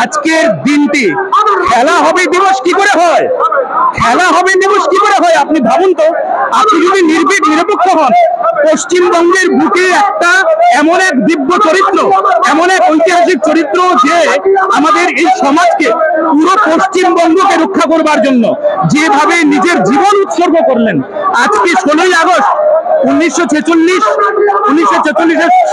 আজকের দিনটি খেলা হবে দিবস কি করে হয়? খেলা হবে দিবস কি করে হয়? আপনি ভাবুন তো, আপনি যদি নির্ভীক নিরপেক্ষ হন, পশ্চিমবঙ্গের বুকে একটা এমন এক দিব্য চরিত্র, এমন এক ঐতিহাসিক চরিত্র যে আমাদের এই সমাজকে, পুরো পশ্চিমবঙ্গকে রক্ষা করবার জন্য যেভাবে নিজের জীবন উৎসর্গ করলেন। আজকে 16ই আগস্ট 1946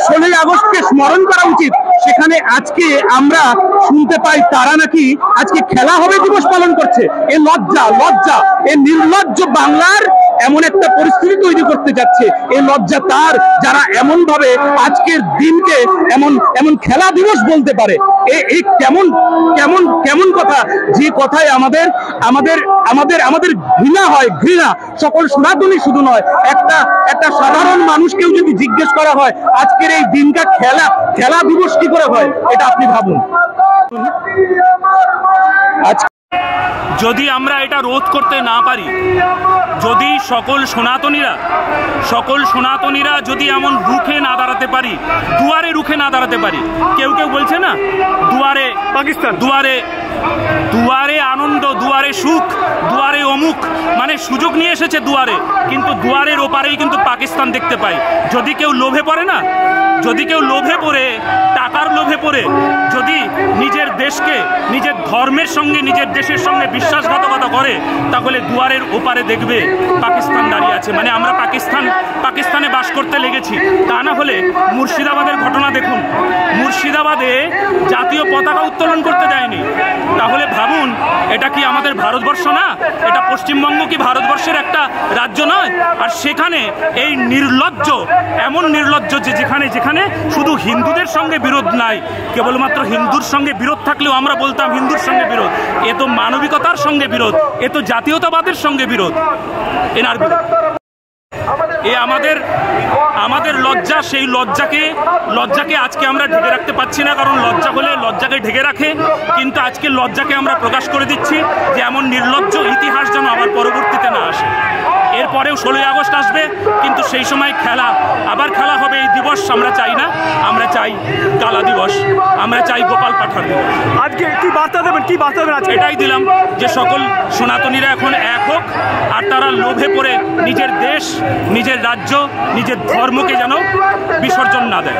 16ই আগস্টকে স্মরণ করা উচিত। সেখানে আজকে আমরা শুনতে পাই তারা নাকি আজকে খেলা হবে দিবস পালন করছে। এ লজ্জা, লজ্জা, এ নির্লজ্জ বাংলার এমন একটা পরিস্থিতি তৈরি করতে যাচ্ছে। এই লজ্জা তার যারা এমন ভাবে আজকের দিনকে এমন এমন খেলা দিবস বলতে পারে। এই কেমন কেমন কেমন কথা, যে কথায় আমাদের আমাদের আমাদের আমাদের ঘৃণা হয়। ঘৃণা সকল সনাতনী শুধু নয়, একটা সাধারণ মানুষকেও যদি জিজ্ঞেস করা হয় আজকের এই দিনটা খেলা দিবস কি করে হয়, এটা আপনি ভাবুন। যদি আমরা এটা রোধ করতে না পারি, যদি সকল সনাতনীরা যদি এমন রুখে না দাঁড়াতে পারি, দুয়ারে রুখে না দাঁড়াতে পারি। কেউ বলছে না দুয়ারে পাকিস্তান, দুয়ারে আনন্দ, দুয়ারে সুখ, দুয়ারে অমুক, মানে সুযোগ নিয়ে এসেছে দুয়ারে, কিন্তু দুয়ারের ওপারেই কিন্তু পাকিস্তান দেখতে পাই। যদি কেউ লোভে পড়ে না, যদি কেউ লোভে পড়ে, টাকার লোভে পড়ে যদি নিজের দেশকে, নিজের ধর্মের সঙ্গে, নিজের দেশের সঙ্গে বিশ্বাসঘাতকতা করে, তাহলে দুয়ারের ওপারে দেখবে পাকিস্তান দাঁড়িয়ে আছে। মানে আমরা পাকিস্তানে বাস করতে লেগেছি। তা না হলে মুর্শিদাবাদের ঘটনা দেখুন, মুর্শিদাবাদে জাতীয় পতাকা উত্তোলন করতে দেয়নি। তাহলে ভাবুন, এটা কি আমাদের ভারতবর্ষ না? এটা পশ্চিমবঙ্গ কি ভারতবর্ষের একটা রাজ্য নয়? আর সেখানে এই নির্লজ্জ, এমন নির্লজ্জ যে যেখানে শুধু হিন্দুদের সঙ্গে বিরোধ নাই, কেবলমাত্র হিন্দুর সঙ্গে বিরোধ থাকলেও আমরা বলতাম হিন্দুর সঙ্গে বিরোধ। এ তো মানবিকতার সঙ্গে বিরোধ, এ তো জাতীয়তাবাদের সঙ্গে বিরোধ, এনার বিরোধ। এ আমাদের লজ্জা, সেই লজ্জাকে আজকে আমরা ঢেকে রাখতে পারছি না, কারণ লজ্জা হলে লজ্জাকে ঢেকে রাখে। কিন্তু আজকে লজ্জাকে আমরা প্রকাশ করে দিচ্ছি যে এমন নির্লজ্জ ইতিহাস যেন আবার পরবর্তীতে না আসে। এরপরেও 16ই আগস্ট আসবে, কিন্তু সেই সময় আবার খেলা হবে। এই দিবস আমরা চাই না, আমরা চাই কালা দিবস, আমরা চাই গোপাল পাঠার দিবস। আজকে কি বার্তা দেবেন? আজকে এটাই দিলাম যে সকল সনাতনীরা এখন এক হোক, আর তারা লোভে পড়ে নিজের দেশ, নিজের রাজ্য, নিজের ধর্মকে যেন বিসর্জন না দেয়।